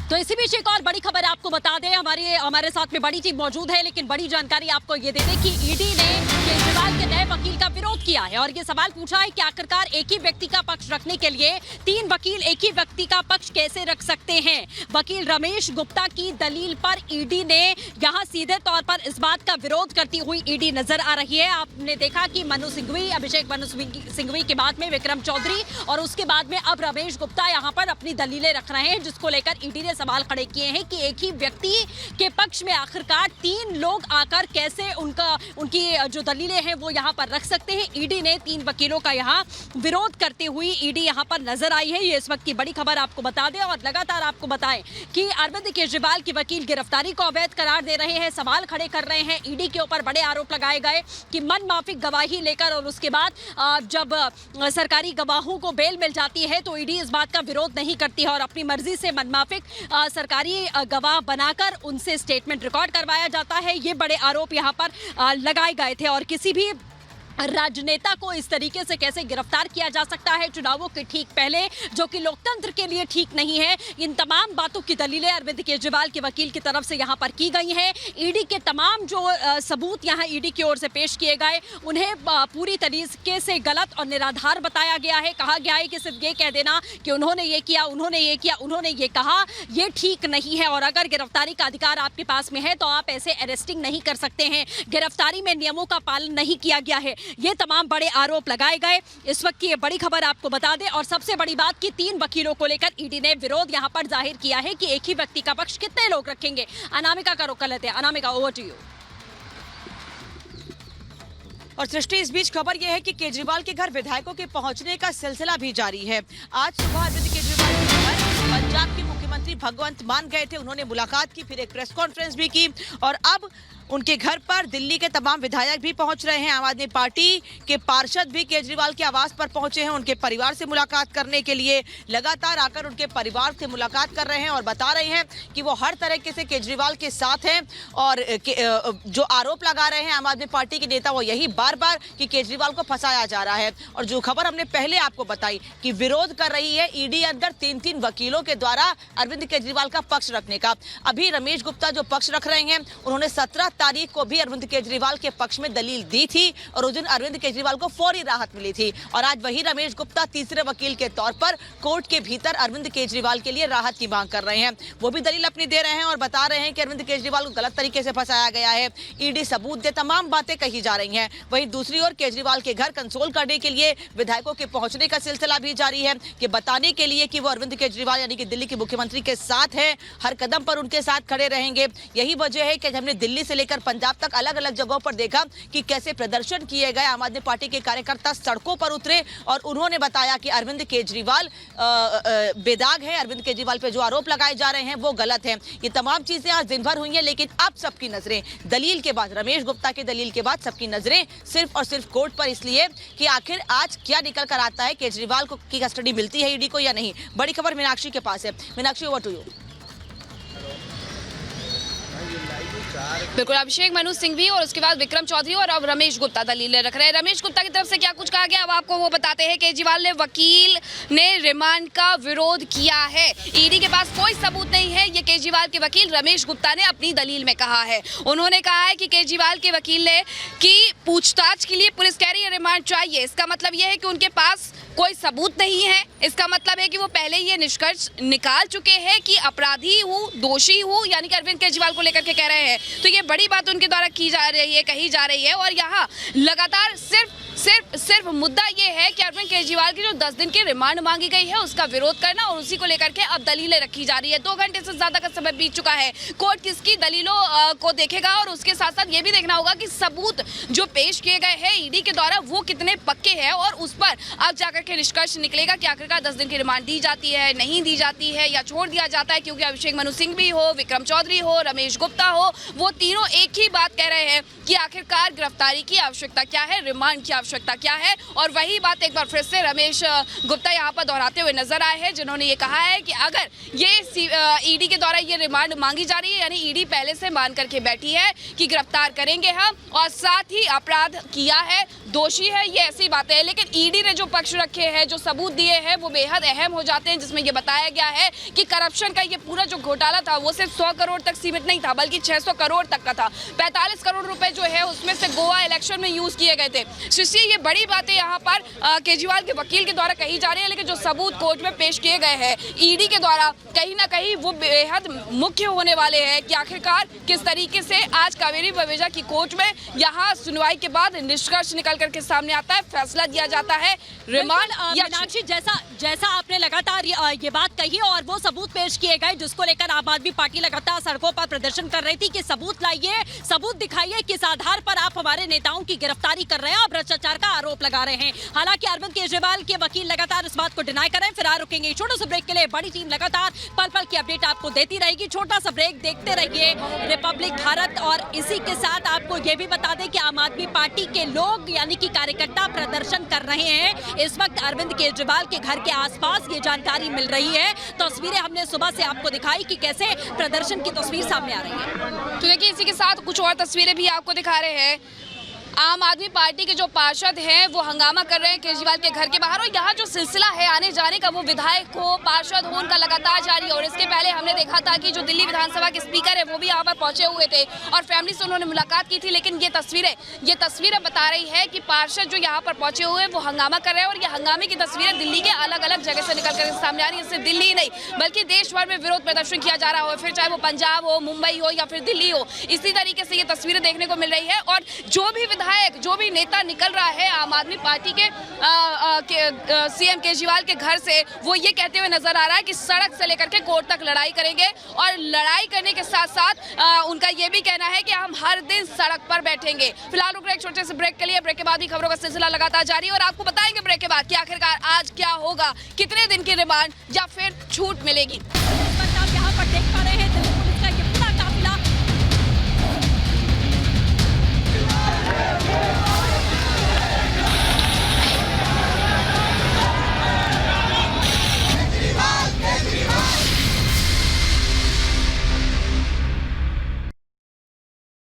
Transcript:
तो इसी बीच एक और बड़ी खबर आपको बता दें, हमारे साथ में बड़ी टीम मौजूद है, लेकिन बड़ी जानकारी आपको ये दे दें कि ईडी ने केजरीवाल के नए वकील का विरोध किया है और ये सवाल पूछा है कि आखिरकार एक ही व्यक्ति का पक्ष रखने के लिए 3 वकील एक ही व्यक्ति का पक्ष कैसे रख सकते हैं। वकील रमेश गुप्ता की दलील पर ईडी ने यहां सीधे तौर पर इस बात का विरोध करती हुई ईडी नजर आ रही है। आपने देखा कि अभिषेक मनु सिंघवी के बाद में विक्रम चौधरी और उसके बाद में अब रमेश गुप्ता यहां पर अपनी दलीलें रख रहे हैं, जिसको लेकर ईडी ने सवाल खड़े किए हैं कि एक ही व्यक्ति के पक्ष में आखिरकार 3 लोग आकर कैसे उनकी जो दलीलें हैं वो यहां पर रख सकते हैं। ईडी ने 3 वकीलों का यहां विरोध करते हुए ईडी यहां पर नजर आई है। ये इस वक्त की बड़ी खबर आपको बता दें और लगातार आपको बताएं कि अरविंद केजरीवाल की वकील गिरफ्तारी को अवैध करार दे रहे हैं, सवाल खड़े कर रहे हैं। ईडी के ऊपर बड़े आरोप लगाए गए कि मनमाफिक गवाही लेकर और उसके बाद जब सरकारी गवाहों को बेल मिल जाती है तो ईडी इस बात का विरोध नहीं करती है और अपनी मर्जी से मनमाफिक सरकारी गवाह बनाकर उनसे स्टेटमेंट रिकॉर्ड करवाया जाता है। ये बड़े आरोप यहाँ पर लगाए गए थे और किसी भी राजनेता को इस तरीके से कैसे गिरफ्तार किया जा सकता है चुनावों के ठीक पहले, जो कि लोकतंत्र के लिए ठीक नहीं है। इन तमाम बातों की दलीलें अरविंद केजरीवाल के वकील की तरफ से यहां पर की गई हैं। ईडी के तमाम जो सबूत यहां ईडी की ओर से पेश किए गए उन्हें पूरी तरीके से गलत और निराधार बताया गया है। कहा गया है कि सिर्फ ये कह देना कि उन्होंने ये किया, उन्होंने ये किया, उन्होंने ये कहा, ये ठीक नहीं है और अगर गिरफ्तारी का अधिकार आपके पास में है तो आप ऐसे अरेस्टिंग नहीं कर सकते हैं। गिरफ्तारी में नियमों का पालन नहीं किया गया है। ये तमाम बड़े आरोप लगाए गए। इस वक्त की ये बड़ी खबर आपको बता दें और सबसे बड़ी बात कि 3 वकीलों को लेकर ईडी ने विरोध यहां पर जाहिर किया है कि एक ही व्यक्ति का पक्ष कितने लोग रखेंगे। अनामिका का रुख कर लेते हैं। Anamika, over to you. और सृष्टि, इस बीच खबर यह है कि केजरीवाल के घर विधायकों के पहुंचने का सिलसिला भी जारी है। आज सुबह अरविंद केजरीवाल के घर पंजाब के मुख्यमंत्री भगवंत मान गए थे, उन्होंने मुलाकात की, फिर एक प्रेस कॉन्फ्रेंस भी की और अब उनके घर पर दिल्ली के तमाम विधायक भी पहुंच रहे हैं। आम आदमी पार्टी के पार्षद भी केजरीवाल के आवास पर पहुंचे हैं उनके परिवार से मुलाकात करने के लिए। लगातार आकर उनके परिवार से मुलाकात कर रहे हैं और बता रहे हैं कि वो हर तरीके से केजरीवाल के साथ हैं और जो आरोप लगा रहे हैं आम आदमी पार्टी के नेता वो यही बार बार कि केजरीवाल को फंसाया जा रहा है। और जो खबर हमने पहले आपको बताई कि विरोध कर रही है ईडी अंदर 3 वकीलों के द्वारा अरविंद केजरीवाल का पक्ष रखने का। अभी रमेश गुप्ता जो पक्ष रख रहे हैं उन्होंने 17 तारीख को भी अरविंद केजरीवाल के पक्ष में दलील दी थी और उस दिन अरविंद केजरीवाल को फौरी राहत मिली थी और आज वही रमेश गुप्ता तीसरे वकील के तौर पर कोर्ट के भीतर अरविंद केजरीवाल के लिए राहत की मांग कर रहे हैं। वो भी दलील अपनी दे रहे हैं और बता रहे हैं कि अरविंद केजरीवाल को गलत तरीके से फंसाया गया है, ईडी सबूत दे, तमाम बातें कही जा रही हैं। वहीं दूसरी ओर केजरीवाल के घर कंसोल करने के लिए विधायकों के पहुंचने का सिलसिला भी जारी है कि बताने के लिए कि वो अरविंद केजरीवाल यानी कि दिल्ली के मुख्यमंत्री के साथ है, हर कदम पर उनके साथ खड़े रहेंगे। यही वजह है कि हमने दिल्ली से लेकर पंजाब तक अलग अलग जगहों पर देखा कि कैसे प्रदर्शन किए गए, आम आदमी पार्टी के कार्यकर्ता सड़कों पर उतरे और उन्होंने बताया कि अरविंद केजरीवाल बेदाग है, अरविंद केजरीवाल पे जो आरोप लगाए जा रहे हैं वो गलत है। ये तमाम चीजें आज दिन भर हुई हैं, लेकिन अब सबकी नजरें दलील के बाद, रमेश गुप्ता के दलील के बाद सबकी नजरें सिर्फ और सिर्फ कोर्ट पर, इसलिए कि आखिर आज क्या निकल कर आता है, केजरीवाल को की कस्टडी मिलती है ईडी को या नहीं। बड़ी खबर मीनाक्षी के पास है। Meenakshi, over to you. बिल्कुल, अभिषेक मनु सिंघवी और उसके बाद विक्रम चौधरी और अब रमेश गुप्ता दलीलें रख रहे हैं। रमेश गुप्ता की तरफ से क्या कुछ कहा गया अब आपको वो बताते हैं। केजरीवाल ने वकील ने रिमांड का विरोध किया है, ईडी के पास कोई सबूत नहीं है, ये केजरीवाल के वकील रमेश गुप्ता ने अपनी दलील में कहा है। उन्होंने कहा है कि केजरीवाल के वकील ने कि पूछताछ के लिए पुलिस कह रही है रिमांड चाहिए, इसका मतलब यह है कि उनके पास कोई सबूत नहीं है। इसका मतलब है कि वो पहले ये निष्कर्ष निकाल चुके हैं कि अपराधी हूँ, दोषी हूँ, यानी कि अरविंद केजरीवाल को लेकर के कह रहे हैं। तो ये बड़ी बात उनके द्वारा की जा रही है, कही जा रही है और यहाँ लगातार सिर्फ मुद्दा ये है कि अरविंद केजरीवाल की जो 10 दिन की रिमांड मांगी गई है उसका विरोध करना और उसी को लेकर के अब दलीलें रखी जा रही है। 2 घंटे से ज्यादा का समय बीत चुका है। कोर्ट किसकी दलीलों को देखेगा और उसके साथ साथ ये भी देखना होगा कि सबूत जो पेश किए गए हैं ईडी के द्वारा वो कितने पक्के हैं और उस पर अब जाकर के निष्कर्ष निकलेगा कि आखिरकार 10 दिन की रिमांड दी जाती है, नहीं दी जाती है या छोड़ दिया जाता है। क्योंकि अभिषेक मनु सिंघवी हो, विक्रम चौधरी हो, रमेश गुप्ता हो, वो तीनों एक ही बात कह रहे हैं कि आखिरकार गिरफ्तारी की आवश्यकता क्या है, रिमांड की आवश्यकता क्या है। और वही बात एक बार फिर से रमेश गुप्ता यहाँ पर दोहराते हुए नजर आए हैं, जिन्होंने ये कहा है कि अगर ये ईडी के द्वारा ये रिमांड मांगी जा रही है, यानी ईडी पहले से मान करके बैठी है कि गिरफ्तार करेंगे हम, और साथ ही अपराध किया है, दोषी है, ये ऐसी बातें हैं। लेकिन ईडी ने जो पक्ष रखे हैं, जो सबूत दिए हैं, वो बेहद अहम हो जाते हैं, जिसमें ये बताया गया है कि करप्शन का ये पूरा जो घोटाला था वो सिर्फ 100 करोड़ तक सीमित नहीं था, बल्कि 600 करोड़ तक का था। 45 करोड़ रुपए जो है उसमें से गोवा इलेक्शन में यूज किए गए थे। सृष्टि, ये बड़ी बातें यहाँ पर केजरीवाल के वकील के द्वारा कही जा रही है, लेकिन जो सबूत कोर्ट में पेश किए गए हैं ईडी के द्वारा, कहीं ना कहीं वो बेहद मुख्य होने वाले हैं कि आखिरकार किस तरीके से आज कावेरी बवेजा की कोर्ट में यहाँ सुनवाई के बाद निष्कर्ष निकल करके सामने आता है, फैसला दिया जाता है, रिमांड या मीनाक्षी, जैसा आपने लगातार ये बात कही और वो सबूत पेश किए गए, जिसको लेकर आम आदमी पार्टी लगातार सड़कों पर प्रदर्शन कर रही थी कि सबूत लाइए, सबूत दिखाइए, किस आधार पर आप हमारे नेताओं की गिरफ्तारी कर रहे हैं, आप भ्रष्टाचार का आरोप लगा रहे हैं। हालांकि अरविंद केजरीवाल के वकील लगातार इस बात को डिनाई कर रहे हैं। फिलहाल रुकेंगे छोटे से ब्रेक के लिए, बड़ी टीम लगातार पल पल की अपडेट आपको देती रहेगी। छोटा सा ब्रेक, देखते रहिए रिपब्लिक भारत। और इसी के साथ आपको ये भी बता दें कि आम आदमी पार्टी के लोग यानी कि कार्यकर्ता प्रदर्शन कर रहे हैं इस वक्त अरविंद केजरीवाल के घर के आसपास, ये जानकारी मिल रही है। तस्वीरें हमने सुबह से आपको दिखाई कि कैसे प्रदर्शन की तस्वीर सामने आ रही है। तो देखिए, इसी के साथ कुछ और तस्वीरें भी आपको दिखा रहे हैं। आम आदमी पार्टी के जो पार्षद हैं वो हंगामा कर रहे हैं केजरीवाल के घर के बाहर, और यहाँ जो सिलसिला है आने जाने का, वो विधायक हो, पार्षद हो, उनका लगातार जारी है। और इसके पहले हमने देखा था कि जो दिल्ली विधानसभा के स्पीकर है वो भी यहाँ पर पहुंचे हुए थे और फैमिली से उन्होंने मुलाकात की थी। लेकिन ये तस्वीरें बता रही है कि पार्षद जो यहाँ पर पहुंचे हुए हैं वो हंगामा कर रहे हैं, और ये हंगामे की तस्वीरें दिल्ली के अलग अलग जगह से निकल कर सामने आ रही है। सिर्फ दिल्ली ही नहीं बल्कि देश भर में विरोध प्रदर्शन किया जा रहा हो, फिर चाहे वो पंजाब हो, मुंबई हो या फिर दिल्ली हो, इसी तरीके से ये तस्वीरें देखने को मिल रही है। और जो भी विधायक, जो भी नेता निकल रहा है आम आदमी पार्टी के सीएम केजरीवाल के घर से, वो ये कहते हुए नजर आ रहा है कि सड़क से लेकर के कोर्ट तक लड़ाई करेंगे, और लड़ाई करने के साथ साथ उनका ये भी कहना है कि हम हर दिन सड़क पर बैठेंगे। फिलहाल रुक रहे एक छोटे से ब्रेक के लिए, ब्रेक के बाद ही खबरों का सिलसिला लगातार जारी है और आपको बताएंगे ब्रेक के बाद कि आखिरकार आज क्या होगा, कितने दिन की रिमांड या फिर छूट मिलेगी।